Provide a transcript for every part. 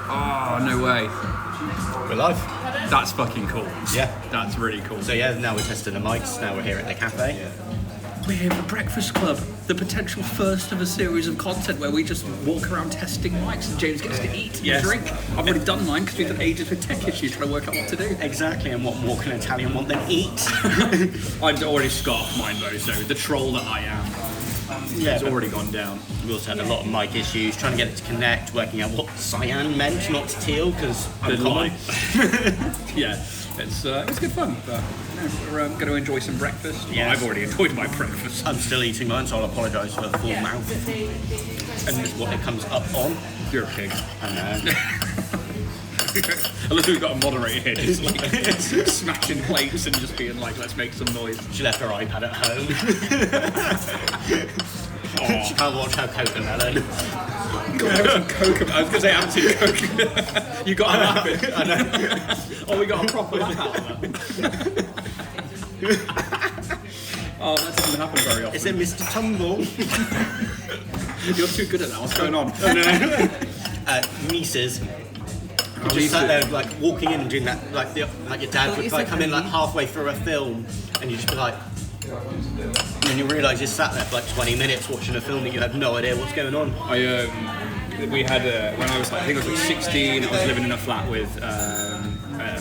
Oh, no way. We're live. That's fucking cool. Yeah. That's really cool. So yeah, now we're testing the mics. Now we're here at the cafe. We're here at the Breakfast Club, the potential first of a series of content where we just walk around testing mics and James gets to eat and drink. I've already done mine because we've done ages with tech issues trying to work out what to do. Exactly, and what more can an Italian want than eat? I've already scarfed mine though, so the troll that I am has already gone down. We also had a lot of mic issues, trying to get it to connect, working out what cyan meant, not teal, because I'm common. Yeah, it's good fun, but we're going to enjoy some breakfast. Yeah, I've already enjoyed my breakfast. I'm still eating mine, so I'll apologise for the full mouth. And this is what it comes up on. You're a pig. I know. Unless we've got a moderator here, just like smashing plates and just being like, let's make some noise. She left her iPad at home. She can't watch her Cocomelon. I was going to say, I haven't seen Coke. You got a laughing. I know. Oh, we got a proper laugh out of that. Oh, that doesn't happen very often. Is it Mr. Tumble? You're too good at that. What's going on? Nieces. You just sat there like walking in and doing that, like your dad would like come in like halfway through a film, and you just be like, and then you realise you sat there for like 20 minutes watching a film and you had no idea what's going on. We had when I was like, I think I was like 16. I was living in a flat with a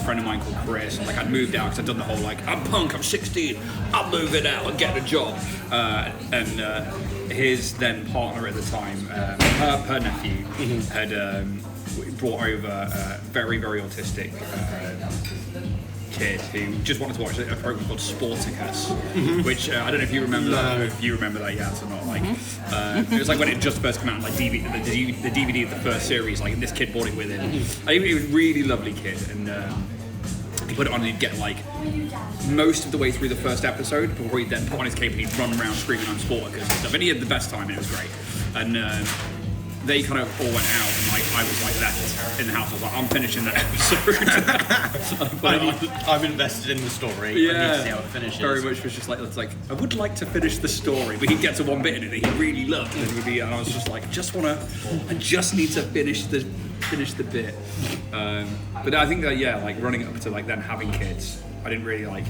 friend of mine called Chris. And, like I'd moved out because I'd done the whole like I'm punk, I'm 16, I'm moving out and getting a job. And his then partner at the time, her nephew, had brought over a very, very autistic kid who just wanted to watch a program called Sporticus, which I don't know if you remember that, if you remember that, yes or not. Like, it was like when it just first came out, like the DVD of the first series, like this kid brought it with him. I think he was a really lovely kid, and he put it on and he'd get like most of the way through the first episode before he'd then put on his cape and he'd run around screaming I'm Sporticus and stuff, and he had the best time and it was great. And they kind of all went out and like I was like left in the house. I was like, I'm finishing that episode. I'm invested in the story. Yeah, I need to see how it finishes. Very much was just like, it's like I would like to finish the story, but he'd get to one bit in it that he really loved, and I was just like, I just need to finish the bit. But I think that like running up to like then having kids, I didn't really like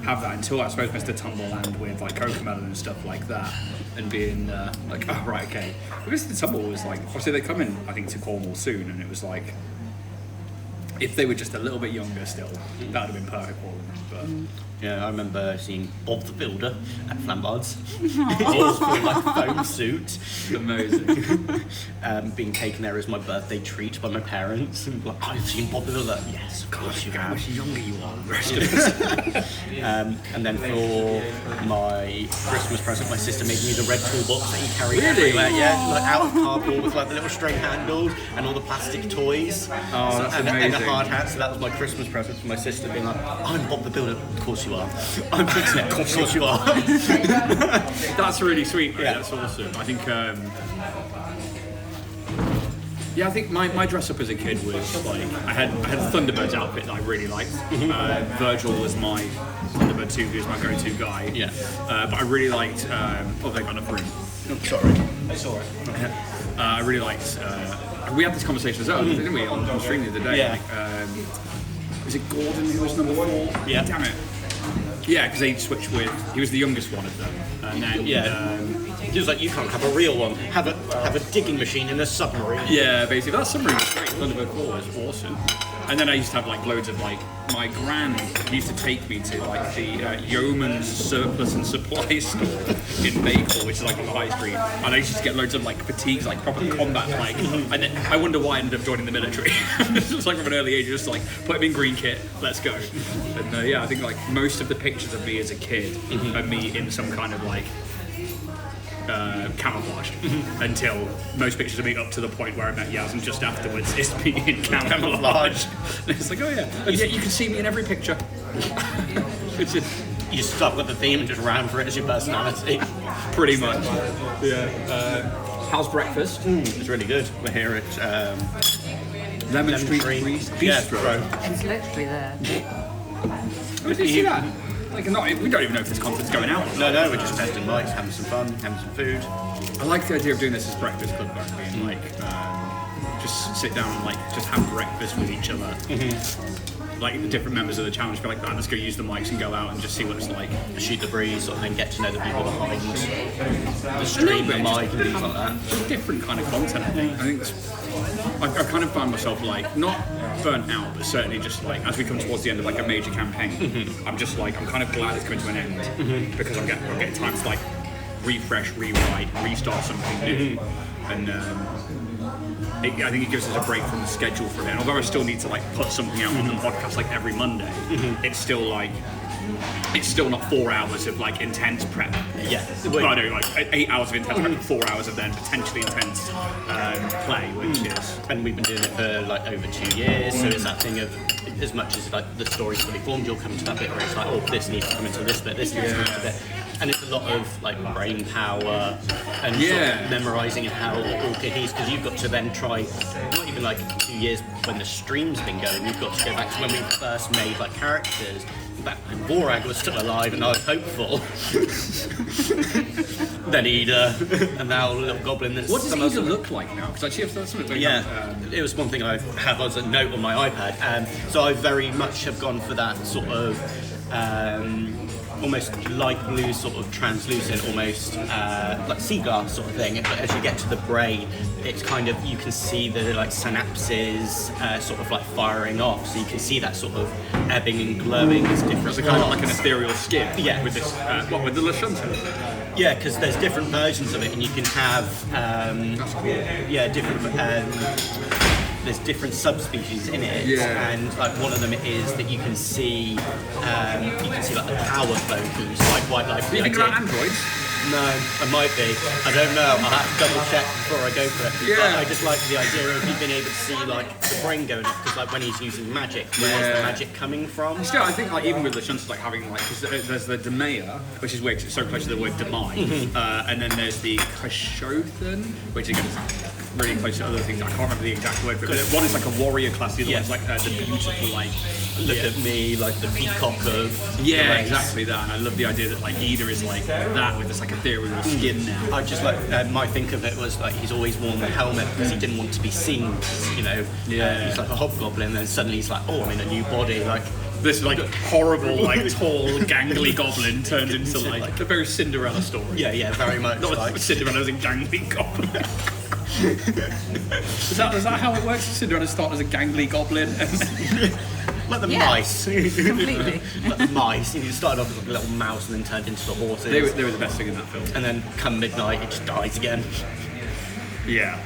have that until I suppose Mr. Tumbleland with like Cocomelon and stuff like that, and being like, oh right, okay. Because Mr. Tumble was like, obviously they come in I think to Cornwall soon, and it was like if they were just a little bit younger still, that would have been perfect for them. But yeah, I remember seeing Bob the Builder at Flambard's. His full like foam suit. Amazing. Being taken there as my birthday treat by my parents. And like, I've seen Bob the Builder. Yes, of course you have. How much younger you are than the rest of us. And then for my Christmas present, my sister made me the red toolbox that you carry everywhere. Yeah, like out of cardboard with like the little string handles and all the plastic toys. Oh, that's amazing. And a hard hat. So that was my Christmas present for my sister, being like, I'm Bob the Builder. Of course you are. I'm fixing it. Of course you are. That's really sweet. Yeah, that's awesome. I think. I think my dress up as a kid was like I had a Thunderbird's outfit that I really liked. Virgil was my Thunderbird 2, who was my go-to guy. Yeah. But I really liked. They got enough room. Oh, sorry. It's alright. I really liked. We had this conversation as well, didn't we, on stream the other day? Yeah. Like, was it Gordon who was number 4? Yeah. Damn it. Yeah, because they switched with. He was the youngest one of them, and then he was like, "You can't have a real one. Have a digging machine in a submarine." Yeah, basically that submarine was great. Thunderbird 4 was awesome. And then I used to have like loads of like my gran used to take me to like the Yeoman's Surplus and Supply store in Maple, which is like on the high street. And I used to get loads of like fatigues, like proper combat, like. And then I wonder why I ended up joining the military. It's like from an early age, just like put me in green kit, let's go. And I think like most of the pictures of me as a kid are me in some kind of like. Camouflaged until most pictures of me up to the point where I met Yaz, and just afterwards it's me in camouflage. And it's like, oh yeah, and yet you can see me in every picture. It's just, you stuck with the theme and just ran for it as your personality. Pretty much. Yeah. How's breakfast? It's really good. We're here at Lemon Street Bistro. Yeah, it's literally there. Oh, did you see that? Like, we don't even know if this conference is going out. No, we're just testing mics, having some fun, having some food. I like the idea of doing this as Breakfast Club, being like, just to sit down and like just have breakfast with each other. Like the different members of the challenge go like that. Let's go use the mics and go out and just see what it's like. Shoot the breeze, sort of thing, get to know the people behind the stream, the mic, and things like that. Just different kind of content. I think I've kind of found myself like not burnt out, but certainly just like as we come towards the end of like a major campaign, I'm just like I'm kind of glad it's coming to an end because I'm getting time to like refresh, rewrite, restart something new, and. I think it gives us a break from the schedule for it. And although I still need to like put something out on the podcast like every Monday, it's still not 4 hours of like intense prep. Yeah. Well, I know, like 8 hours of intense prep and 4 hours of then potentially intense play, which is. And we've been doing it for like over 2 years, so it's that thing of as much as like the story's fully formed, you'll come to that bit where it's like, oh, this needs to come into this bit, this needs to come into this. And it's a lot of like brain power and sort of memorising how it all coheres, because you've got to then try, not even like 2 years when the stream's been going, you've got to go back to when we first made like characters, back when Vorag was still alive and I was hopeful. Then Ida, and now Little Goblin. What does Ida look like now? Because actually I've done something it was one thing I have as a note on my iPad. So I very much have gone for that sort of almost light blue, sort of translucent, almost like sea glass sort of thing. But as you get to the brain, it's kind of, you can see the like synapses sort of like firing off. So you can see that sort of ebbing and glowing. It's different. It's kind of like an ethereal skin. Yeah. With this, with the Lashunta? Yeah, because there's different versions of it, and you can have different. There's different subspecies in it, and like one of them is that you can see like the power focus, like white light. Do you think about androids? No, I might be. I don't know. I'll have to double check before I go for it. Yeah. But I just like the idea of you being able to see like the brain going off, because like when he's using magic, where's the magic coming from? Still, I think like even with the Lashunta, like having like, because there's the Demea, which is weird 'cause it's so close to the word demise, and then there's the Kashothan, which again is really close to other things. I can't remember the exact word, but one is like a warrior class, the other one's like the beautiful like look at me, like the peacock of exactly that. And I love the idea that like Ida is like that with this like ethereal skin now. I just like my think of it was like he's always worn the helmet because he didn't want to be seen, you know. He's like a hobgoblin, and then suddenly he's like, oh, I'm in a new body, like. This like horrible, like tall, gangly goblin turns into like a very Cinderella story. Yeah, very much. Not like Cinderella's a gangly goblin. Is that how it works? Cinderella started as a gangly goblin. Like the mice. Completely. Like the mice. He started off as like a little mouse and then turned into the horses. They were the best thing in that film. And then come midnight, it just dies again. Yeah.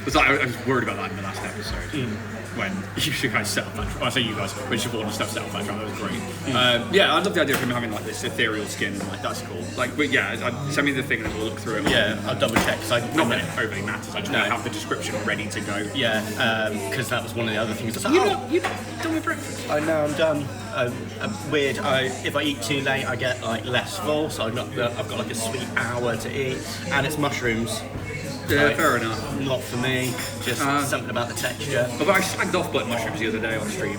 I was worried about that in the last episode. When you guys set up that trap. I say you guys, when Siobhan and stuff set up that trap, that was great. I love the idea of him having like this ethereal skin, like that's cool. Like, but yeah, send me the thing and we'll look through it. Yeah, I'll double check, because not that it overly matters, I just want to have the description ready to go. Yeah, because that was one of the other things. You're not done with breakfast? I know, I'm done. Weird, if I eat too late, I get like less full, so I've got like a sweet hour to eat, and it's mushrooms. Yeah, like, fair enough. Not for me, just something about the texture. But I snagged off blood mushrooms the other day on stream.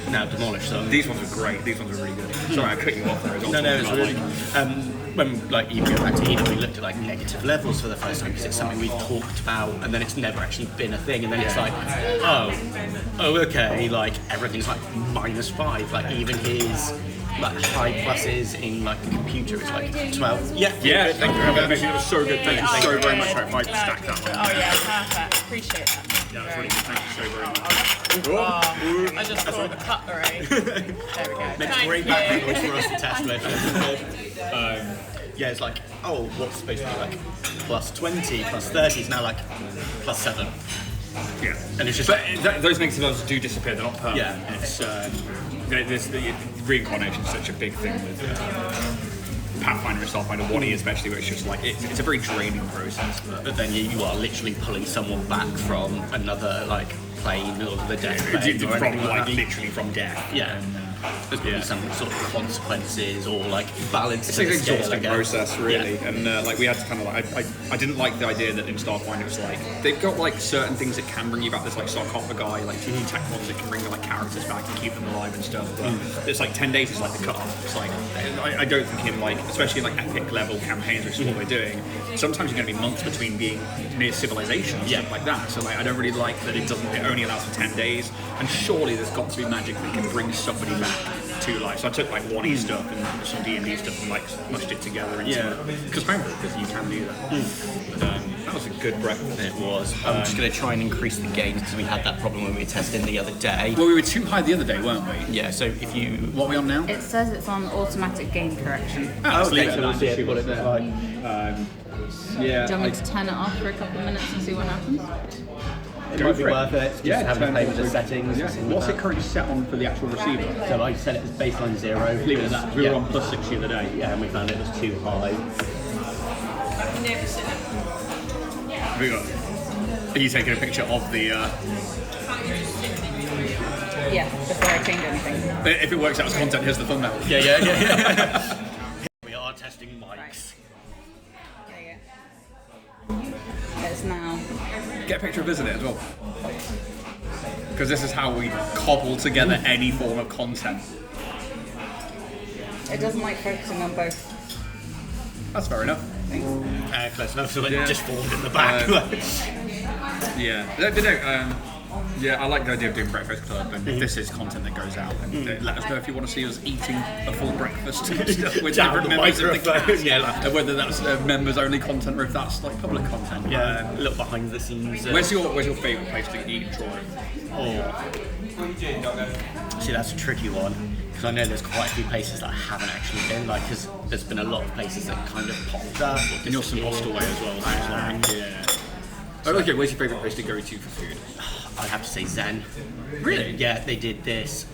Now demolished them. These ones were great. These ones were really good. Sorry, I cut you off there. No, it's really. When like you go back to Eden, we looked at like negative levels for the first time, because it's something we've talked about, and then it's never actually been a thing, and then it's like, oh, okay, like everything's like -5, like even his like high pluses in like the computer is like 12. Yeah, thank you very much. It was so good. Thank you so very much. I might stack that one. Oh yeah, perfect. Appreciate that. Yeah, that's really good. Thank you so very much. I just saw the cutlery. There we go. Makes great background noise for us to test with. It's like, oh, what's supposed to be like +20, +30 is now like +7. Yeah, and it's just. But those negative levels do disappear. They're not permanent. Yeah, it's the reincarnation is such a big thing with Pathfinder and Starfinder 1E especially, where it's just like it's a very draining process. But then you are literally pulling someone back from another like plane or the death plane, literally from death. Yeah. there's going to be some sort of consequences or like balance. It's an exhausting scale, process, really, and like we had to kind of like I didn't like the idea that in Starfinder it was like they've got like certain things that can bring you back. There's like sarcophagi, like tech ones that can bring like characters back and keep them alive and stuff. But it's like 10 days is like the cut-off. It's like I don't think in like especially in like epic level campaigns, which is what we're doing. Sometimes you're going to be months between being near civilization and stuff like that. So like I don't really like that it only allows for 10 days. And surely there's got to be magic that can bring somebody back to life. So I took like 1E stuff and some D&D stuff and like mushed it together into because homebrew, because you can do that. But that was a good breakfast. It was. I'm just going to try and increase the gains because we had that problem when we were testing the other day. Well, we were too high the other day, weren't we? Yeah, so if you... What are we on now? It says it's on automatic gain correction. Oh, okay, so we'll see what it looks like. Yeah. Do you want me to turn it off for a couple of minutes and see what happens? It might be worth it, just having to play with the settings. Yeah. What's it currently set on for the actual receiver? So I set it as baseline 0. Leave it at that. We were on +6 the other day. Yeah, and we found it was too high. Are you taking a picture of the... Yeah, before I change anything. If it works out as content, here's the thumbnail. Yeah. We are testing mics. There you go. It's now. Get a picture of us in it as well. Because this is how we cobble together any form of content. It doesn't like focusing on both. That's fair enough. Close enough, so it just formed in the back. Yeah, I like the idea of doing Breakfast Club, and if this is content that goes out, and let us know if you want to see us eating a full breakfast and stuff with different members of the cast. Yeah, whether that's members only content or if that's like public content. Yeah, a little behind the scenes. Where's your favourite place to eat in Truro? See, that's a tricky one because I know there's quite a few places that I haven't actually been. Like, because there's been a lot of places that kind of popped up. And you're some hostel way as well. Yeah. Oh, okay. Where's your favourite place to go to for food? I'd have to say Zen. Really? Yeah, they did this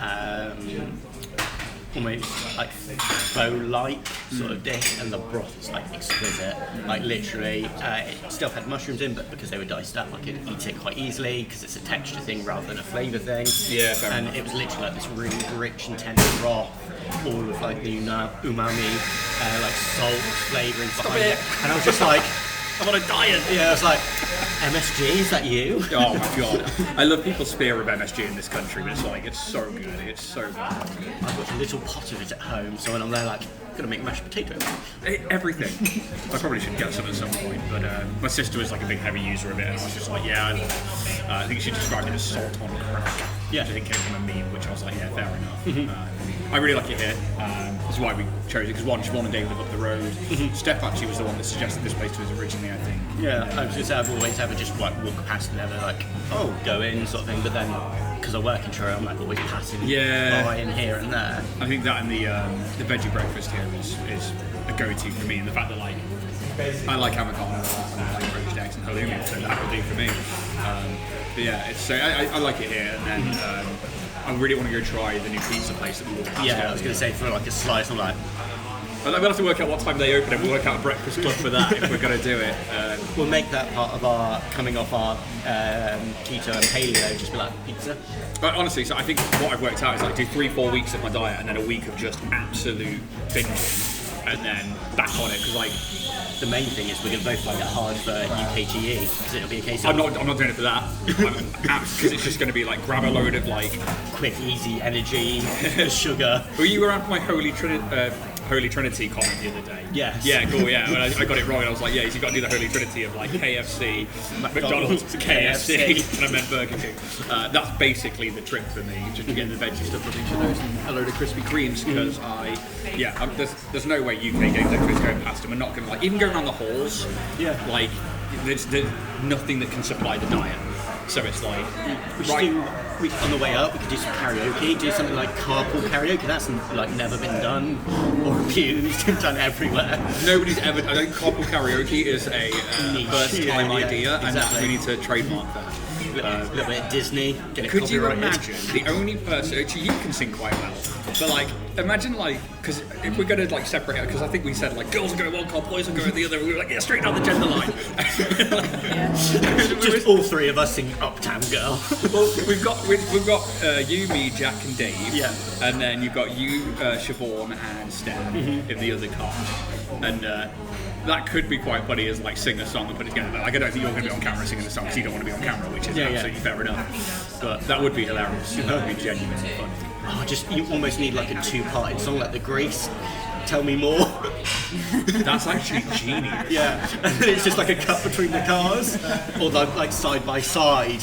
almost like faux-like sort of dish, and the broth is like exquisite. Like literally, it still had mushrooms in, but because they were diced up, I could eat it quite easily because it's a texture thing rather than a flavour thing. Yeah, fair and enough. it was literally like this really rich, intense broth, all with like the umami, like salt flavourings behind it. And I was just like, I'm on a diet. Yeah, I was like, MSG, is that you? Oh my god. I love people's fear of MSG in this country, but it's like, it's so good. It's so good. I've got a little pot of it at home, so when I'm there, like, I'm gonna make mashed potato. Everything. I probably should get some at some point, but my sister was like a big heavy user of it, and I was just like, yeah, I think she described it as salt on crack. Yeah. Which I think came from a meme, which I was like, yeah, fair enough. I really like it here. That's why we chose it, because one, Siobhan and Dave live up the road. Steph actually was the one that suggested this place to us originally, I think. Yeah, I was just I've always ever just like walk past and never like, oh, go in sort of thing, but then because I work in Truro, I'm like always passing by in here and there. I think that and the veggie breakfast here is a go-to for me, and the fact that like I like avocado and I like poached eggs and halloumi, so that would do for me. But yeah, it's so I like it here, and then I really want to go try the new pizza place that we walked past. Yeah, I was going to say for like a slice, I'm like, we'll have to work out what time they open and we'll work out a breakfast club for that if we're going to do it. we'll make that part of our coming off our keto and paleo, just be like pizza. But honestly, so I think what I've worked out is like do 3-4 weeks of my diet and then a week of just absolute binging and then back on it, because like the main thing is we're going to both find it hard for UKGE because it'll be a case of I'm not doing it for that, because it's just going to be like grab a load of like quick, easy energy, sugar. Were you around for my Holy Trinity comment the other day? Yes. Yeah, cool, yeah. When I got it wrong, and I was like, yeah, you've got to do the Holy Trinity of like KFC, McDonald's, KFC, and I meant Burger King. That's basically the trick for me, just to get the veggie stuff with each of those and a load of Krispy Kremes, because there's no way UK games is going past them. We're not going to, like, even going around the halls, like, there's nothing that can supply the diet. So it's like, on the way up, we could do some karaoke, do something like carpool karaoke. That's like never been done or abused and done everywhere. Nobody's ever. I think carpool karaoke is a first-time idea, and exactly. we need to trademark that. A little bit of Disney. Get it Could you copyrighted. imagine the only person? Actually, you can sing quite well, but like, imagine like, because if we're going to like separate it, because I think we said like girls are going one cop, boys are going the other. We were like, yeah, straight down the gender line. Just all three of us singing uptown girl. Well, we've got you, me, Jack, and Dave. Yeah. And then you've got you, Siobhan, and Steph in the other car. And that could be quite funny as like sing a song and put it together. Like I don't think you're going to be on camera singing a song because you don't want to be on camera, which is absolutely fair enough. But that would be hilarious. That would be genuinely funny. Oh, you almost need like a two-parted song like the Grease. Tell me more. That's actually genius. Yeah, and then it's just like a cut between the cars, or like side by side.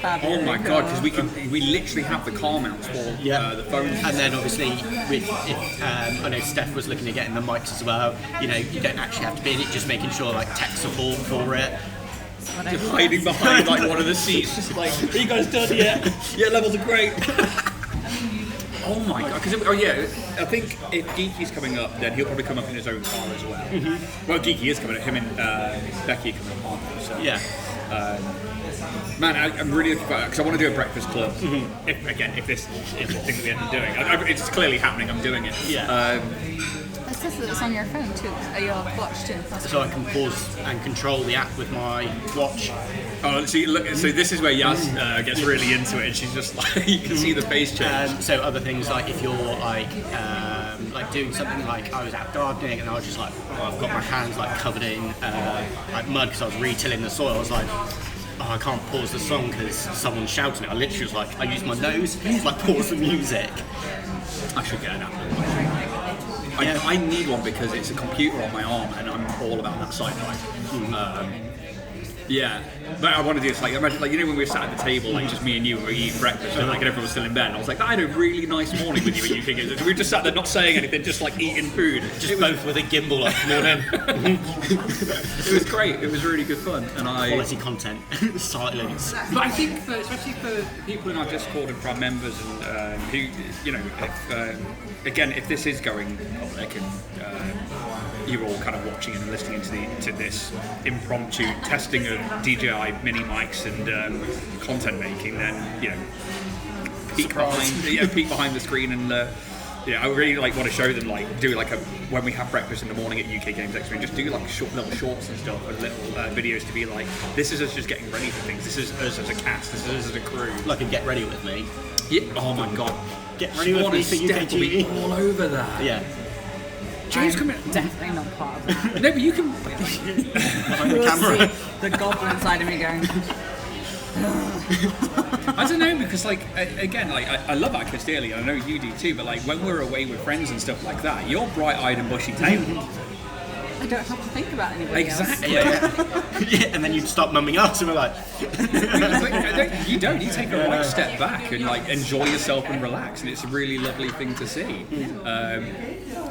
Oh my god! Because we literally have the car mounts for the phones. And then obviously, I know Steph was looking at getting the mics as well. You know, you don't actually have to be in it, just making sure like tech support for it. Just hiding behind like one of the seats, just like, are you guys done yet? Yeah, levels are great. Oh my god! Because I think if Geeky's coming up, then he'll probably come up in his own car as well. Well, Geeky is coming up. Him and Becky are coming up, aren't they? So, yeah. Man, I'm really looking forward because I want to do a breakfast club. If this is the thing that we end up doing, it's clearly happening. I'm doing it. Yeah. It says that it's on your phone too, your watch too. So I can pause and control the app with my watch. Oh, see, look, so this is where Yaz gets really into it, and she's just like, you can see the face change. So other things like if you're like doing something like I was out gardening and I was just like, I've got my hands like covered in like mud because I was retilling the soil. I was like, I can't pause the song because someone's shouting it. I literally was like, I use my nose to like pause the music. I should get an Apple Watch. I need one because it's a computer on my arm and I'm all about that sci-fi. Yeah, but I want to do this, like, imagine, like, you know when we were sat at the table, like, just me and you, and we were eating breakfast, and, like, and everyone was still in bed, and I was like, I had a really nice morning with you at UK Games. We were just sat there not saying anything, just, like, eating food. Just both with a gimbal, like, morning. It was great, it was really good fun, and quality content, silence. But I think, especially for people in our Discord and for our members, and who, you know, if this is going public, and you're all kind of watching and listening to this impromptu testing of DJI mini mics and content making, then peek behind the screen and I really like want to show them, like, do like when we have breakfast in the morning at UK Games Expo, and just do like little shorts and stuff and little videos to be like, this is us just getting ready for things. This is us as a cast. This is us as a crew. Like a get ready with me. Yeah. Oh my god. Get ready with me for UKG. All over that. Yeah. James coming. Definitely not part of that. No, but you can. Behind the camera. The goblin side of me going. I don't know, because like again, like I love our kids dearly, and I know you do too. But like when we're away with friends and stuff like that, you're bright-eyed and bushy-tailed. I don't have to think about anybody else. Exactly. Yeah, and then you'd stop mumming us, and we're like, you don't. You take a right step back and like enjoy yourself and relax, and it's a really lovely thing to see.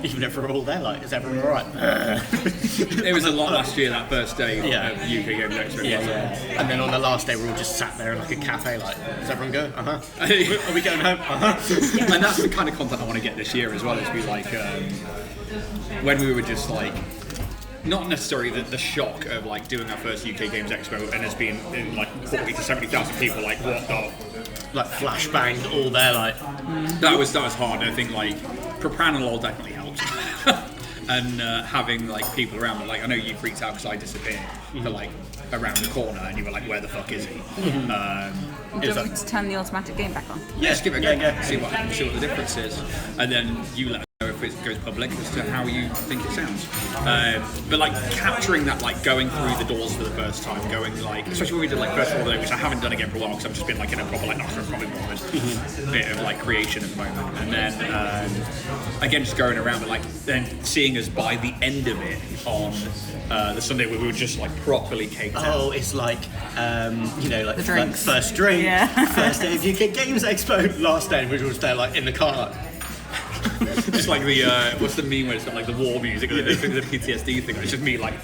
even if we're all there, like, is everyone all right? It was a lot last year, that first day of UK Games Expo. Yeah. And then on the last day, we all just sat there in like a cafe, like, is everyone good? Are we going home? And that's the kind of content I want to get this year as well, is be like, when we were just like, not necessarily the shock of like doing our first UK Games Expo and there's been like 40 to 70,000 people, like, what the, like flashbangs all there, like. That was hard. I think like propranolol definitely helped. And having like people around, but like I know you freaked out because I disappeared for like around the corner and you were like, where the fuck is he? Do you want me to turn the automatic game back on? Yeah, just give it a go. See what the difference is, and then you let us know if it goes public as to how you think it sounds. But like capturing that, like going through the doors for the first time, going like, especially when we did like first of all, which I haven't done again for a while because I've just been like in a proper like probably bothered bit of like creation at the moment, and then again just going around, but like then seeing us by the end of it on the Sunday where we were just like properly caked out. Oh, it's like like the drinks. First drink, Yeah. first day of UK Games Expo, last day we were just there like in the car. Just like the what's the meme where it's got like the war music, the PTSD thing. It's just me like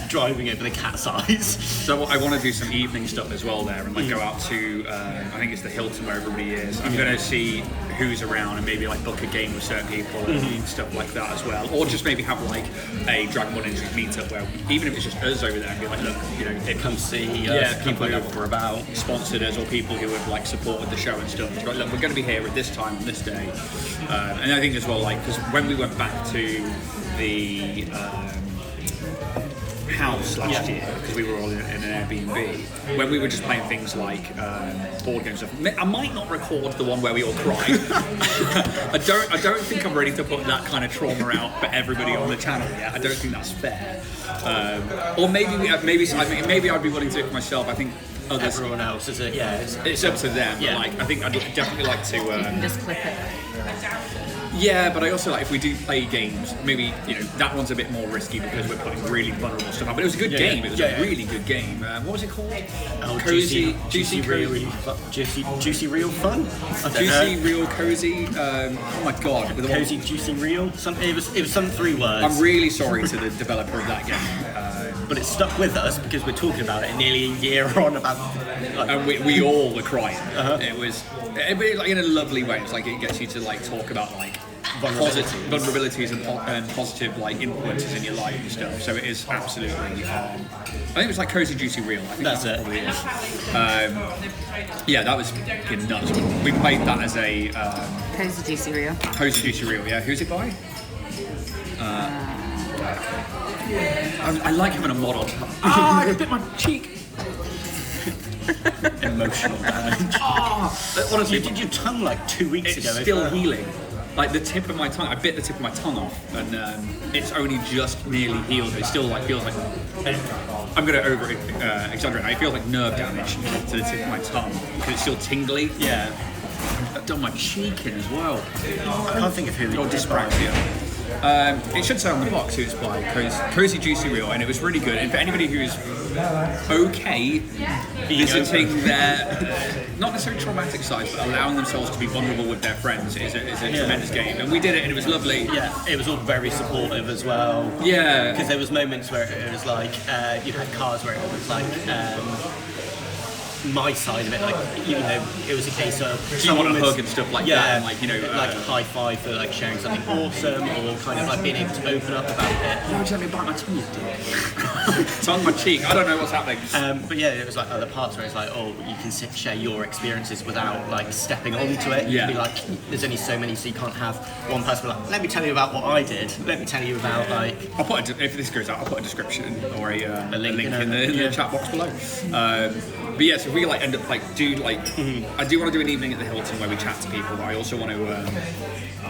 driving over the cat's eyes. So I want to do some evening stuff as well there, and like go out to I think it's the Hilton where everybody is. I'm going to see who's around and maybe like book a game with certain people and stuff like that as well, or just maybe have like a Dragonborn Industries meetup where even if it's just us over there and be like, look, it Come see us, people find who out what we're about, sponsored us, or people who have like supported the show and stuff. It's like, look, we're going to be here at this time on this day, and I think as well, like, because when we went back to the house last year because we were all in an Airbnb when we were just playing things like board games stuff. I might not record the one where we all cried. I don't think I'm ready to put that kind of trauma out for everybody on the channel yet. I don't think that's fair. Or maybe I'd be willing to do it for myself. I think others, everyone else is it? Yeah, it's up to them. Yeah. But like, I think I'd definitely like to. You can just clip it. Yeah, but I also like if we do play games, maybe that one's a bit more risky because we're putting really vulnerable stuff up. But it was a good game. It was a really good game. What was it called? Oh, Cozy, juicy, real fun. Juicy, real, cozy. Oh my god! With Cozy, juicy, real. It was some 3 words. I'm really sorry to the developer of that game. But it stuck with us because we're talking about it nearly a year on about. And we all were crying. It was like in a lovely way. It's like it gets you to like talk about like vulnerabilities and positive like influences in your life and stuff. So it is absolutely. I think it was like cozy, juicy, real. I think that's it. Probably is. Yeah, that was fucking nuts. We played that as a Cozy Juicy Real. Cozy, juicy, real. Yeah, who's it by? I like having a mod on. I bit my cheek. Emotional damage. Honestly, you did your tongue like 2 weeks ago. It's still healing. Like the tip of my tongue, I bit the tip of my tongue off, and it's only just nearly healed. But it still like feels like I'm gonna over exaggerate. It feels like nerve damage to the tip of my tongue because it's still tingly. Yeah. I've done my cheek in as well. I can't think of who Or dyspraxia. It should say on the box who's by Cozy Juicy Real, and it was really good. And for anybody who's okay visiting their not necessarily traumatic sides, but allowing themselves to be vulnerable with their friends is a tremendous game. And we did it, and it was lovely. Yeah, it was all very supportive as well. Yeah, because there was moments where it was like you had cards where it was like. My side of it, like it was a case of someone a hug and stuff like that, and like like a high five for like sharing something awesome, or kind of like being able to open up about it. No, just let me bite my tongue, you dick. Tongue, my cheek. I don't know what's happening. But yeah, it was like other parts where it's like, oh, you can share your experiences without like stepping onto it. Yeah. You can be like, there's only so many, so you can't have one person be like, let me tell you about what I did. Let me tell you about like. If this goes out, I'll put a description or a link in the the chat box below. But yeah, so if we like end up like I do want to do an evening at the Hilton where we chat to people, but I also want to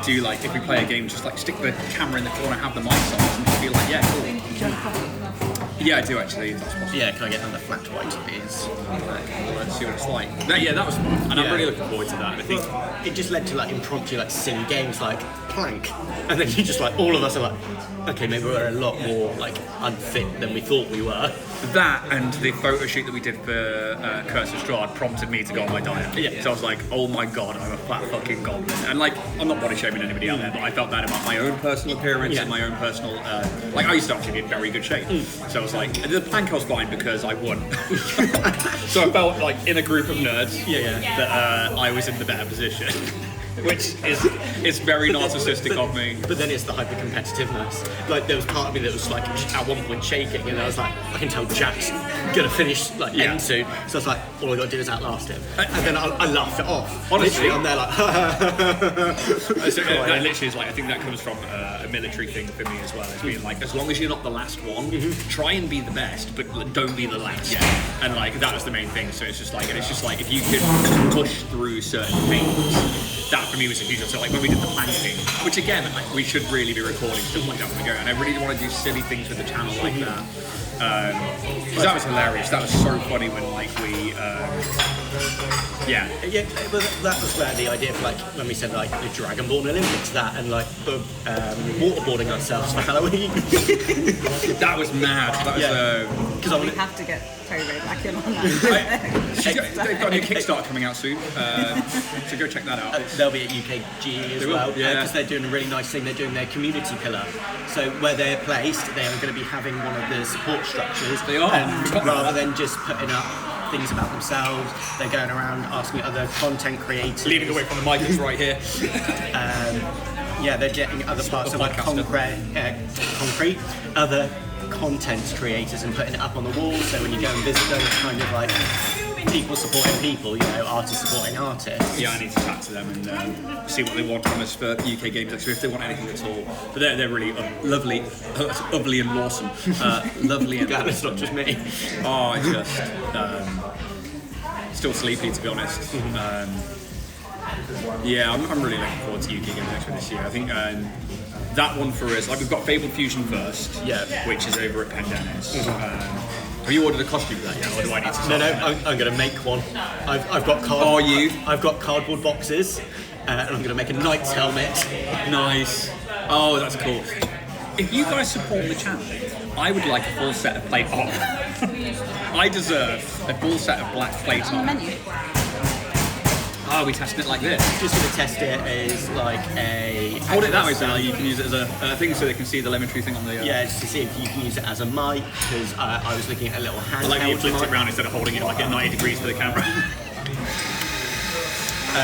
do like if we play a game, just like stick the camera in the corner, have the mics on, and just be like, yeah, cool. Yeah, I do actually. If that's possible. Yeah, can I get another flat white, please? Let's see what it's like. That was fun, and I'm really looking forward to that. I think it just led to like impromptu, like silly games like Plank, and then you just like all of us are like, okay, maybe we're a lot more like unfit than we thought we were. That and the photo shoot that we did for Curse of Strahd prompted me to go on my diet. Yeah. So I was like, oh my god, I'm a fat fucking goblin. And like, I'm not body shaming anybody out there, but I felt that about my own personal appearance and my own personal. Like, I used to actually be in very good shape. So I was like, the plank was fine because I won. So I felt like in a group of nerds that I was in the better position. Which is very narcissistic of me. But then it's the hyper competitiveness. Like there was part of me that was like at one point shaking, and I was like, I can tell Jack's gonna finish like end soon. So I was like, all I gotta do is outlast him. And then I laughed it off. Honestly, I'm there like. So that literally is like I think that comes from a military thing for me as well. As being like, as long as you're not the last one, try and be the best, but don't be the last. Yeah. And like that was the main thing. So it's just like if you could push through certain things. That for me was a huge deal. So like when we did the planking, which again like we should really be recording stuff like that when we go, and I really want to do silly things with the channel like that. Because that was hilarious. That was so funny when like we that was where the idea of like when we said like the Dragonborn Olympics, that and like waterboarding ourselves for Halloween. That was mad. That was because we have to get Terry Ray back in on that. They've got a new Kickstarter coming out soon, so go check that out. They'll be at UKG as well, because they're doing a really nice thing. They're doing their community pillar. So where they're placed, they are going to be having one of the support structures. They are. And rather than just putting up things about themselves, they're going around asking other content creators. Leaning away from the mic, it's right here. They're getting other parts of like concrete, other content creators and putting it up on the wall. So when you go and visit them, it's kind of like people supporting people, artists supporting artists. Yeah, I need to chat to them and see what they want from us for UK Games Expo, if they want anything at all. But they're really lovely, lovely and awesome. Lovely and Glad it's not just me. Oh, it's just still sleepy, to be honest. Yeah, I'm really looking forward to UK Games Expo this year. I think that one for us, like we've got Fable Fusion first, which is over at Pendennis. Have you ordered a costume for that yet, or do I need to? No, I'm going to make one. I've got I've got cardboard boxes, and I'm going to make a knight's helmet. Nice. Oh, that's cool. If you guys support the channel, I would like a full set of plate art. I deserve a full set of black plate On the art. menu. Oh, we testing it like this? Just going to test it as like a... Hold it that way, so you can use it as a thing so they can see the telemetry thing on the... Yeah, just to see if you can use it as a mic, because I was looking at a little handheld like you flipped mic. it around instead of holding it like at 90 degrees to the camera.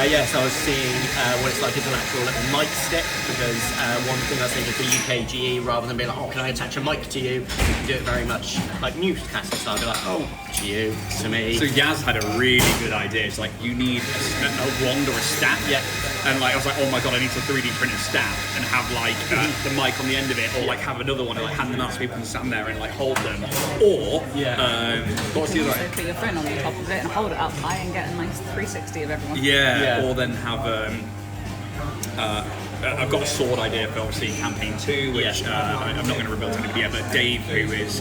Yes, I was seeing what it's like as an actual little mic stick, because one thing I was thinking for UKGE, rather than being like, oh, can I attach a mic to you? You can do it very much like newscaster style. Be like, oh, to you, to me. So Yaz had a really good idea. It's like, you need a wand or a staff. Yeah. And like I was like, oh my god, I need to 3D print a staff and have like the mic on the end of it, or like have another one and like hand them out so people can stand there and like hold them. Or what's the other? So put your phone on the top of it and hold it up high and get a nice 360 of everyone. Yeah. Or then have I've got a sword idea for obviously campaign 2, which I'm not going to reveal to anybody yet, but Dave, who's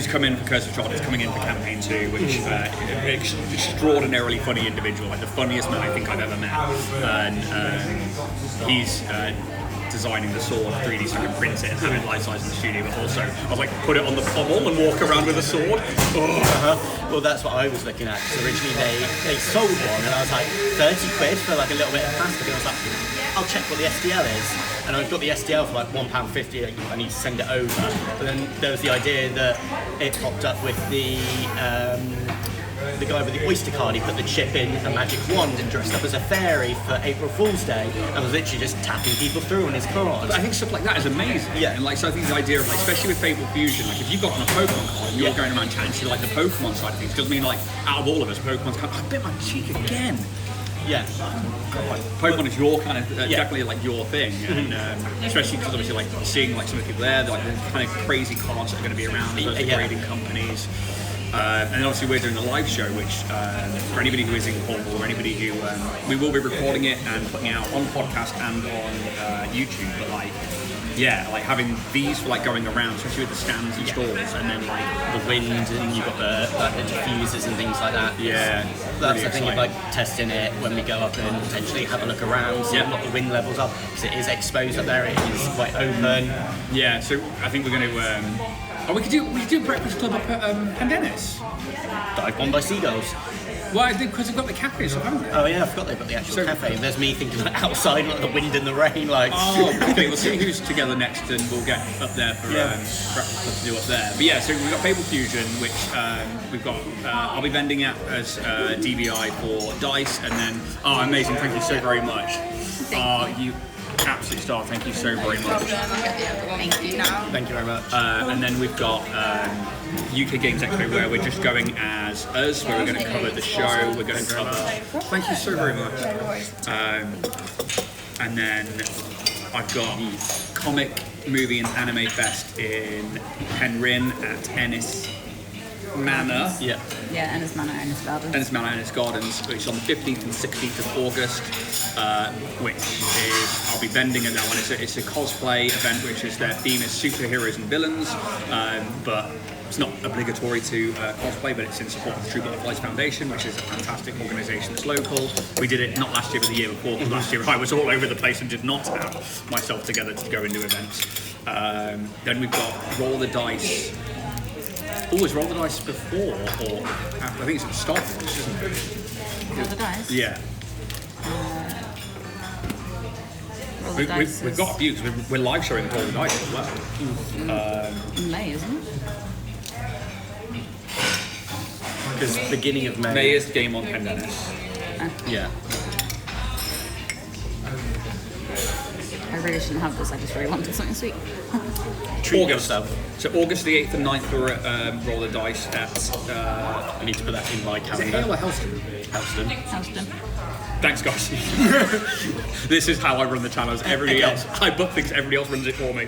come in for Curse of Strahd, is coming in for campaign 2, which extraordinarily funny individual, like the funniest man I think I've ever met, and he's designing the sword 3D so I can print it and have it life size in the studio, but also I was like, put it on the pommel and walk around with a sword. Well, that's what I was looking at, because originally they sold one and I was like, 30 quid for like a little bit of plastic, and I was like, I'll check what the STL is, and I've got the STL for like £1.50, I need to send it over. But then there was the idea that it popped up with the guy with the Oyster card. He put the chip in a magic wand and dressed up as a fairy for April Fool's Day, and was literally just tapping people through on his card. I think stuff like that is amazing. Yeah. And like, so I think the idea of like, especially with Fable Fusion, like if you've got on a Pokemon card and you're going around chatting to like the Pokemon side of things, because I mean like out of all of us, Pokemon's kind of, I bit my cheek again. Yeah. God, Pokemon is your kind of definitely like your thing, and especially because obviously like seeing like some of the people there, like the kind of crazy cards that are going to be around, those grading companies. And then obviously we're doing the live show, which for anybody who is in Cornwall or anybody who we will be recording it and putting it out on podcast and on YouTube. But like, like having these for like going around, especially with the stands and stalls, and then like the wind, and you've got the diffusers and things like that. Yeah, that's really the thing of like testing it when we go up and potentially have a look around, see what the wind levels are, because it is exposed up there. It is quite open. Yeah, so I think we're going to. We could do a breakfast club up at Pendennis. Dive bombed by seagulls. Well, because they've got the cafe and stuff, haven't they? Oh yeah, I forgot they've got the actual cafe. There's me thinking like outside, like the wind and the rain, like. Oh, okay. We'll see who's together next, and we'll get up there for breakfast club to do up there. But yeah, so we've got Fable Fusion, which we've got. I'll be vending at as DBI for dice, and then amazing! Thank you so very much. You absolute star! Thank you so very much. Thank you. Thank you very much. And then we've got UK Games Expo, where we're just going as us, where we're going to cover the show. We're going to cover. Thank you so very much. And then I've got Comic, Movie and Anime Fest in Penryn at Ennis Manor. Yeah, Ennis Manor, Ennis Gardens. Ennis Manor, Ennis Gardens, which is on the 15th and 16th of August, which is, I'll be vending at that one. It's a cosplay event, which is their theme is superheroes and villains, but it's not obligatory to cosplay, but it's in support of the True Butterflies Foundation, which is a fantastic organisation that's local. We did it not last year, but the year before, because last year I was all over the place and did not have myself together to go and do events. Then we've got Roll the Dice. Oh, is Roll the Dice before or after? I think it's at the start of this, isn't it? Roll the dice. Yeah. Roll the dice. We've got a few, because we're live showing Roll the Dice as well. In May, isn't it? because beginning of May. May is game on Pendennis. Yeah. I really shouldn't have this. I just really wanted something sweet. Treat August. yourself. So August the 8th and 9th we're at Roll the Dice at I need to put that in my is it calendar. Hale or Helston? Helston. Houston. Thanks, guys. This is how I run the channels. Everybody Okay. else, I book things, everybody else runs it for me.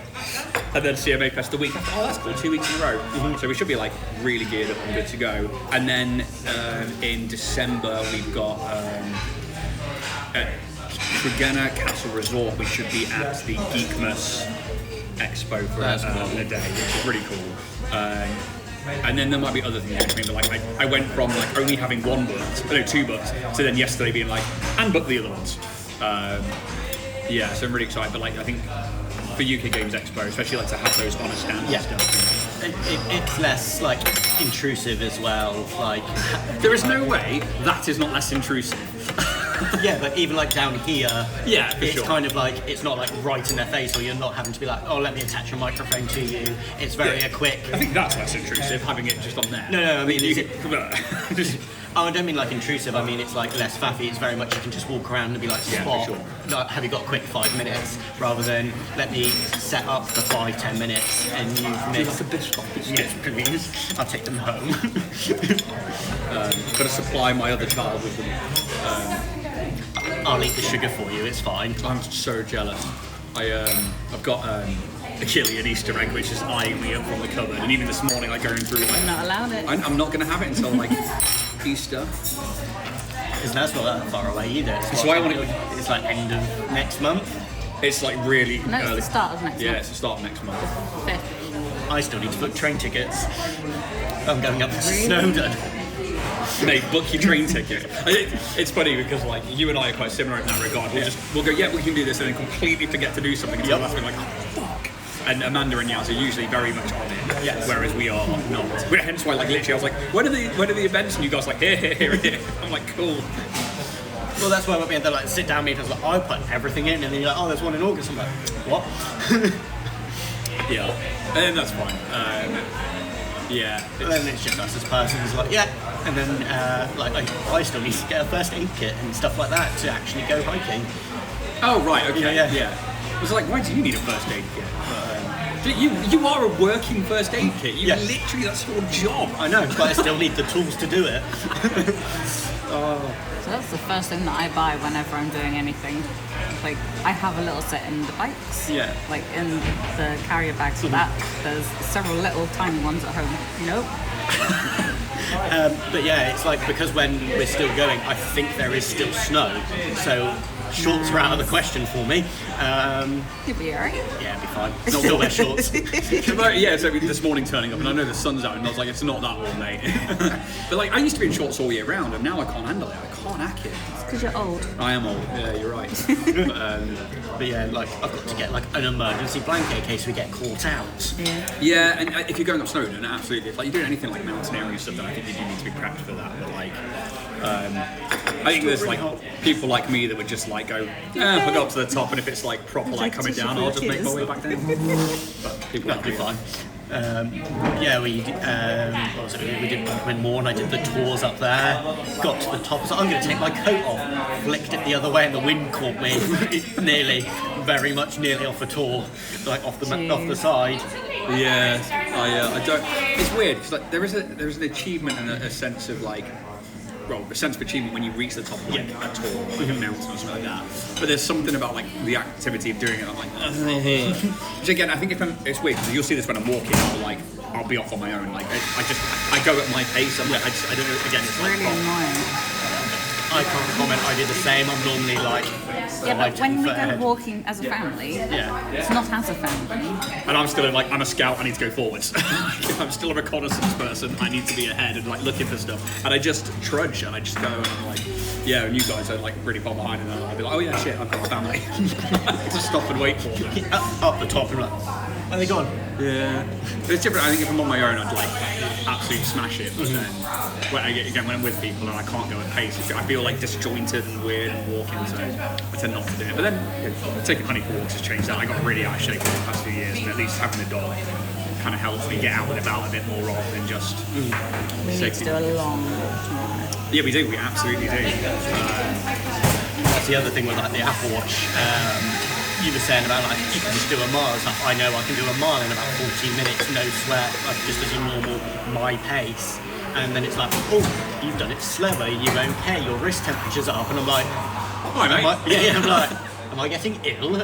And then CMA Fest the week after. Oh, that's cool. 2 weeks in a row. So we should be like really geared up and good to go. And then in December we've got at Tregenna Castle Resort. We should be at the Geekmas Expo for a day, which is really cool. And then there might be other things in between, but like I went from like only having one booked, 2 booked, to then yesterday being like, and book the other ones. Yeah, so I'm really excited. But like I think for UK Games Expo, especially like to have those on a stand and stuff. It's less like intrusive as well. Like There is no way that is not less intrusive. yeah, but even like down here, Yeah, for it's sure. kind of like it's not like right in their face, or you're not having to be like, oh, let me attach a microphone to you. It's very a quick. I think that's less intrusive, having it just on there. No, I mean, You is can- just- Oh, I don't mean like intrusive. I mean it's like less faffy. It's very much you can just walk around and be like, Yeah, spot. for sure. Like, have you got a quick 5 minutes? Rather than let me set up for 5-10 minutes and you've missed. Yes, please. I'll take them home. Got to supply my other child with them. I'll eat the sugar for you. It's fine. I'm so jealous. I've got a Killian Easter egg which is eyeing me up from the cupboard, and even this morning, like going through, like, I'm not allowed it. I'm not going to have it until like Easter. Because that's not that far away either. It's, So I want it's like end of next month. It's like really No, it's early. the start of next Yeah, month. it's the start of next month. 5th. I still need to book train tickets. I'm going up to Snowdon. Mate, book your train ticket. It's funny because like you and I are quite similar in that regard. We'll go, yeah, we can do this, and then completely forget to do something until last minute, like, oh fuck. And Amanda and Yaz are usually very much on it, Yes. whereas we are not. Hence why, like, literally, I was like, when are the events? And you guys like, here. I'm like, cool. Well, that's why we had the like sit down meetings. Like, I put everything in, and then you're like, oh, there's one in August. I'm like, what? Yeah, and that's fine. Yeah, And then it's just us as persons, like, yeah. And then, like, I still need to get a first aid kit and stuff like that to actually go hiking. Oh right, okay, Yeah. It was like, why do you need a first aid kit? You are a working first aid kit. You Yes. literally, that's your job. I know, but I still need the tools to do it. So that's the first thing that I buy whenever I'm doing anything. Like, I have a little set in the bikes. Yeah. Like, in the carrier bags for that. There's several little tiny ones at home. Nope. But yeah, it's like, because when we're still going, I think there is still snow. So shorts are out of the question for me. You'll be alright. Yeah, it'll be fine. Still wear shorts. Yeah, so this morning turning up, and I know the sun's out, and I was like, it's not that warm, mate. But like, I used to be in shorts all year round, and now I can't handle it. I can't hack it. It's because you're old. I am old. Yeah, you're right. But yeah, like, I've got to get like an emergency blanket in case we get caught out. Yeah. Yeah, and if you're going up Snowdon, absolutely. If like you're doing anything like mountaineering stuff, then I think you do need to be prepped for that. But like, I think there's like people like me that would just like go, I'll go up to the top, and if it's like proper like coming down, I'll just make my way back down. But people That'll be me. fine. Yeah, what was it? We did Glenmore, I did the tours up there. Got to the top, so I'm going to take my coat off. Flicked it the other way, and the wind caught me. Very much nearly off the tour, like off the side. Yeah, I don't. It's weird because like there is an achievement and a sense of like, well, a sense of achievement when you reach the top of like a tour, like a mountain or something like that. But there's something about like the activity of doing it. I'm like, which again, I think it's weird because you'll see this when I'm walking. I'll be off on my own. Like I go at my pace. I'm like, I don't know. Again, it's like Really annoying. I can't comment. I did the same. I'm normally like. Yeah, but when we go ahead. walking as a family, it's not as a family. And I'm still like, I'm a scout, I need to go forwards. I'm still a reconnaissance person, I need to be ahead and like looking for stuff. And I just trudge and I just go and I'm like, yeah, and you guys are like really far behind, and then I'll be like, oh yeah, shit, I've got a family. Just stop and wait for them. Up the top and like, are they gone? Yeah. But it's different. I think if I'm on my own, I'd like absolutely smash it. But then, when I'm with people and I can't go at pace, I feel like disjointed and weird and walking, so I tend not to do it. But then, taking honey for walks has changed that. I got really out of shape over the past few years, and at least having a dog kind of helps me get out and about a bit more rather than just. We need to do a long walk tomorrow. Yeah, we do. We absolutely do. That's the other thing with like the Apple Watch. you were saying about like you can just do a mile. It's like, I know I can do a mile in about 14 minutes, no sweat, like just as a normal my pace. And then it's like, oh, you've done it slower. You're okay. Your wrist temperature's up, and I'm like, Hi, mate. I'm like, am I getting ill?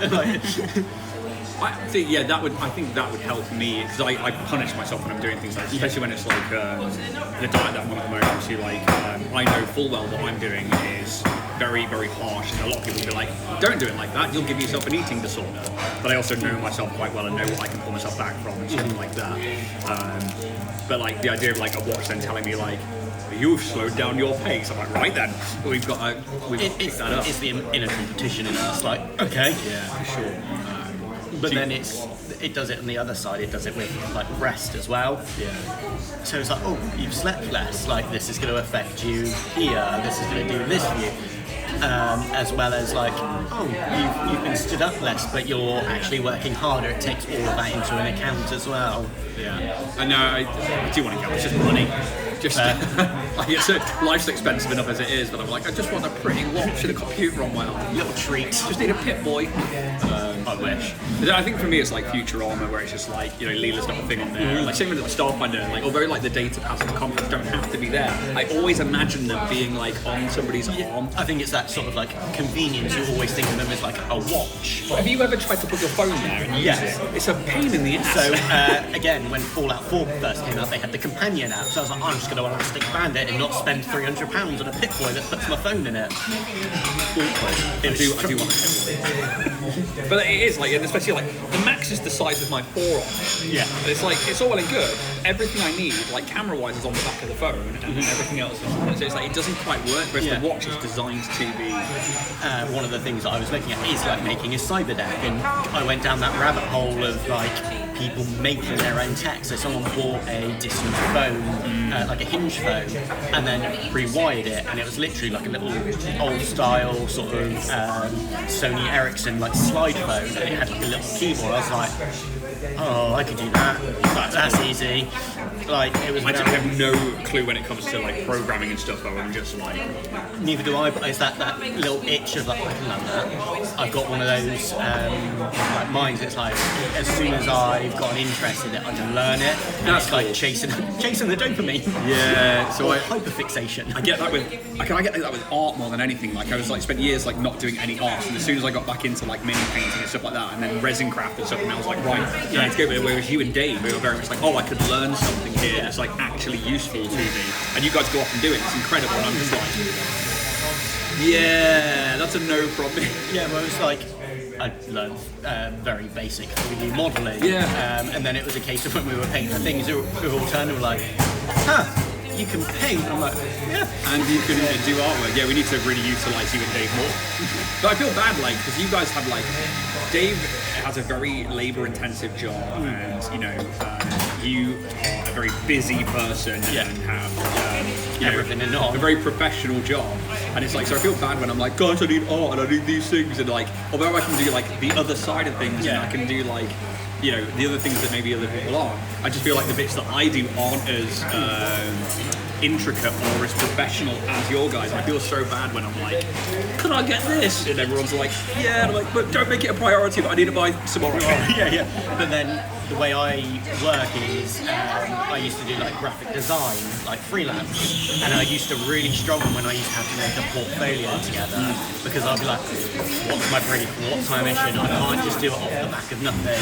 I think I think that would help me because I punish myself when I'm doing things like, especially when it's like the diet that I'm on at the moment. Obviously, like I know full well what I'm doing is very, very harsh, and a lot of people will be like, don't do it like that. You'll give yourself an eating disorder. But I also know myself quite well and know what I can pull myself back from and stuff like that. But like the idea of like a watch then telling me like, you've slowed down your pace. I'm like, right then, we've got to pick that up. It's the inner competition, and it's like, okay, yeah, for sure. But then it does it on the other side. It does it with like rest as well. Yeah. So it's like, oh, you've slept less. Like this is going to affect you here. This is going to do this for you. As well as like, oh, you've been stood up less, but you're actually working harder. It takes all of that into an account as well. Yeah. I know. I do want to go. It's just money. Just like life's expensive enough as it is, but I'm like, I just want a pretty watch and a computer on my arm. Little treats. Just need a Pit Boy. I wish. I think for me it's like Futurama, where it's just like, you know, Leela's got a thing on there. Like same with the Starfinder, like although like the data pass and the conference don't have to be there, I always imagine them being like on somebody's arm. I think it's that sort of like convenience. You always think of them as like a watch. Have you ever tried to put your phone there and use it? It's a pain in the ass. So again, when Fallout 4 first came out, they had the companion app. So I was like, I'm just going to stick bandit and not spend £300 on a Pit Boy that puts my phone in it. I do want a Pit Boy. But it is like, and especially like the Max is the size of my forearm. Yeah. And it's like, it's all well and good. Everything I need, like camera-wise, is on the back of the phone, and everything else is. So it's like it doesn't quite work. Whereas the watch is designed to be. One of the things that I was looking at is like making a cyber deck, and I went down that rabbit hole of like people making their own tech. So someone bought a disused phone, like a hinge phone, and then rewired it, and it was literally like a little old-style sort of Sony Ericsson like slide phone, and it had like a little keyboard. I was like, oh, I could do that. Like, that's easy. Like it was. I just have no clue when it comes to like programming and stuff. Though I'm just like. Neither do I. But it's that little itch of like, I can learn that. I've got one of those like mines. It's like as soon as I've got an interest in it, I can learn it. And That's it's like chasing the dopamine. Yeah. So hyperfixation. I get that with I get that with art more than anything. Like I was like spent years like not doing any art, and as soon as I got back into like mini painting and stuff like that, and then resin craft and stuff, and I was like, right, let's go. Whereas you and Dave, we were very much like, oh, I could learn something here that's like actually useful to me, and you guys go off and do it. It's incredible, and I'm just like, yeah, that's a no from me. Yeah, well, it's like I learned very basic 3D modelling. Yeah. And then it was a case of when we were painting things, we were all turned and were like, you can paint. I'm like, yeah. And you can do artwork. Yeah, we need to really utilise you and Dave more. But I feel bad, like, because you guys have like, Dave has a very labour-intensive job, and you know, you are a very busy person and have everything in all. A very professional job. And it's like, so I feel bad when I'm like, guys, I need art and I need these things, and like, although I can do like the other side of things, and I can do like, you know, the other things that maybe other people aren't, I just feel like the bits that I do aren't as intricate or as professional as your guys. I feel so bad when I'm like, could I get this? And everyone's like, yeah, and I'm like, but don't make it a priority, but I need to buy some more. Yeah. But then the way I work is I used to do like graphic design, like freelance, and I used to really struggle when I used to have to make a portfolio together, because I'd be like, what's my brief, what's my mission? I can't just do it off the back of nothing.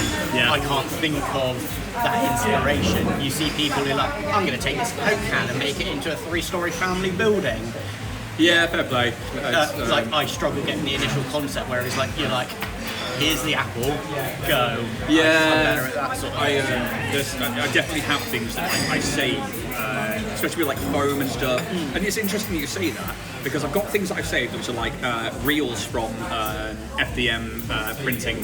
I can't think of that inspiration. You see people who are like, I'm going to take this Coke can and make it into a 3-story family building. Yeah, fair play. Like I struggle getting the initial concept, where it's like, you're like, here's the apple, go. Yeah, I'm better at that sort of thing. I definitely have things that I save, especially with like foam and stuff. And it's interesting that you say that, because I've got things that I've saved which are like reels from FDM printing,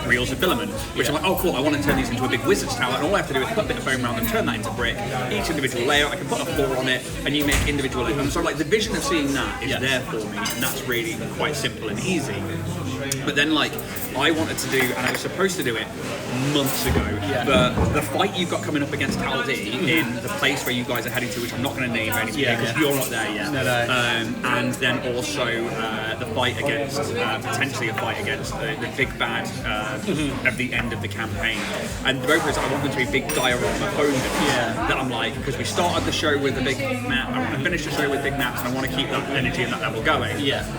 reels of filament, which I'm like, oh cool, I want to turn these into a big wizard's tower, and all I have to do is put a bit of foam around them, turn that into brick, each individual layer, I can put a floor on it, and you make individual layers. So like the vision of seeing that is there for me, and that's really quite simple and easy. But then like I wanted to do, and I was supposed to do it months ago, but the fight you've got coming up against Taldi in the place where you guys are heading to, which I'm not going to name anything because you're not there yet. No. And then also the fight against, potentially a fight against the big bad at the end of the campaign. And both of us, I want them to be big diorama photos that I'm like, because we started the show with a big map, I want to finish the show with big maps, and I want to keep that energy and that level going.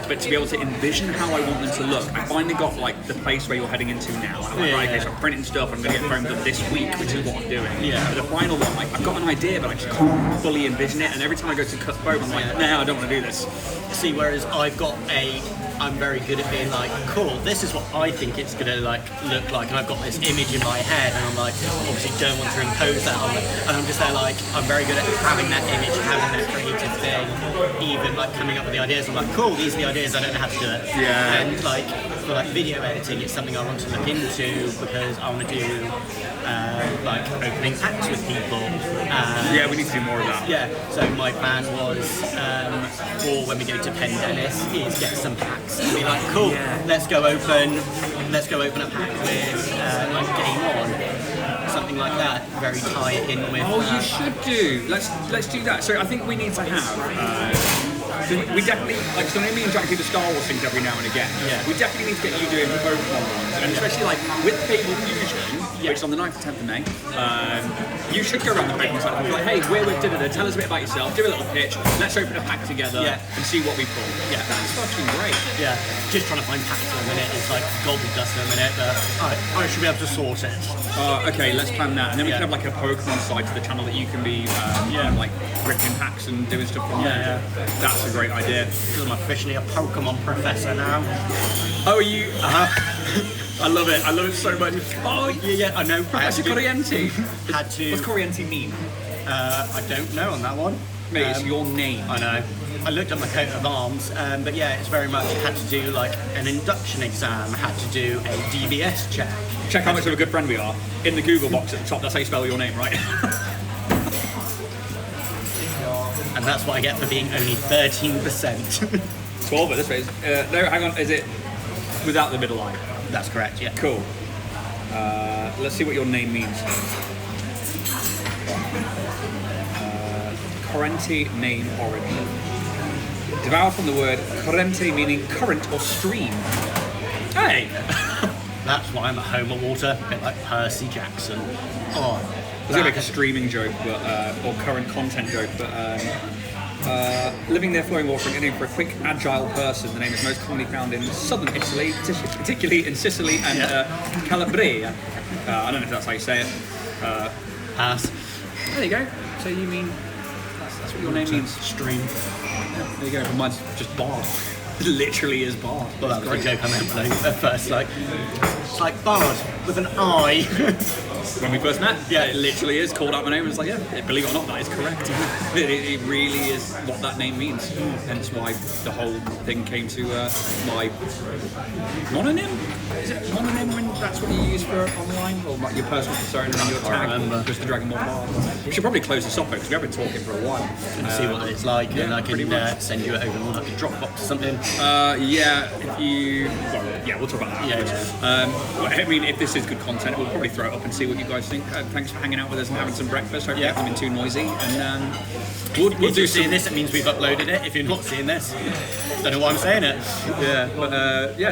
But to be able to envision how I want them to look, I finally got like the place where you're heading into now. I'm like, right, okay, so I'm printing stuff, I'm going to get foam done this week, which is what I'm doing. But the final one, like, I've got an idea, but I just can't fully envision it, and every time I go to cut foam, I'm like, no, I don't want to do this. See, whereas I'm very good at being like, cool, this is what I think it's gonna like look like, and I've got this image in my head, and I'm like, obviously don't want to impose that on it, and I'm just there like, I'm very good at having that image, having that creative thing, even like coming up with the ideas. I'm like, cool, these are the ideas, I don't know how to do it. And like for like video editing, it's something I want to look into because I want to do like opening acts with people. We need to do more of that. So my plan was for when we go to Penn Dennis is get some packs and be like, cool, let's go open a pack with like Game On, something like that. Very tie it in with. You should do. Let's do that. So I think we need to have. We definitely, like, so me and Jack do the Star Wars things every now and again. We definitely need to get you doing the Pokemon ones, and especially like with Fable Fusion, which is on the 9th and 10th of May. You should go around the Pokemon side and be like, hey, we're with da-da-da, tell us a bit about yourself, do a little pitch, let's open a pack together and see what we pull. That's fucking great. Just trying to find packs in a minute. It's like gold dust in a minute, but I should be able to sort it. Okay, let's plan that, and then we can have like a Pokemon side to the channel that you can be like ripping packs and doing stuff from there. That's a great idea. Because I'm officially a Pokemon professor now. Oh, you? I love it. I love it so much. Oh, I know. Professor Corienti. Had to. What's Corienti mean? I don't know on that one. Mate, it's your name. I know. I looked at my coat of arms, but it's very much had to do like an induction exam, had to do a DBS check. Check how much of a good friend we are. In the Google box at the top, that's how you spell your name, right? And that's what I get for being only 13%. 12 at this phase. No, hang on, is it without the middle line? That's correct, Cool. Let's see what your name means. Corrente name origin. Derived from the word corrente, meaning current or stream. Hey! That's why I'm at home at water, a bit like Percy Jackson. I was going to make a streaming joke, but or current content joke, but living near flowing water and getting for a quick, agile person. The name is most commonly found in southern Italy, particularly in Sicily and Calabria. I don't know if that's how you say it. Pass. There you go. So you mean that's what your name means? Stream. There you go. But mine's just Bard. It literally is Bard. Well, that was a joke I meant at first. Like, it's like Bard with an I. When we first met, it literally is called out my name and it's like, believe it or not, that is correct. It really is what that name means. Hence why the whole thing came to my mononym? Is it mononym when that's what you use for online? Or like your personal persona and your tag? Just the Dragonborn Bard. We should probably close this up because we have been talking for a while. And see what it's like, and I can send you it over like a Dropbox or something. If you... Well, we'll talk about that. I mean, if this is good content, we'll probably throw it up and see what you guys think. Thanks for hanging out with us and having some breakfast. Hope you haven't been too noisy. And we'll do seeing this, it means we've uploaded it. If you're not seeing this, don't know why I'm saying it.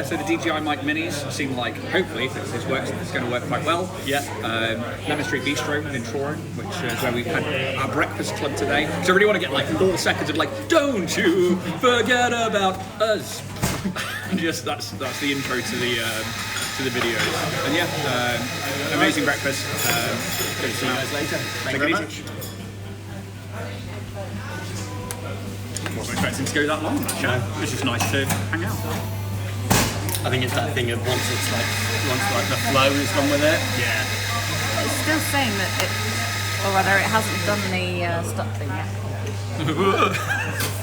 So the DJI mic minis seem like, hopefully, if this works, it's going to work quite well. Lemon Street Bistro in Truro, which is where we've had our breakfast club today. So I really want to get like 4 seconds of like, don't you forget about us. Just that's the intro to the video. And amazing breakfast. Good to see you guys later. Thank you very much. Wasn't expecting to go that long, that chat. It's just nice to hang out. I think it's that thing of once the flow is gone with it. It's still saying that it, or rather, it hasn't done the stop thing yet.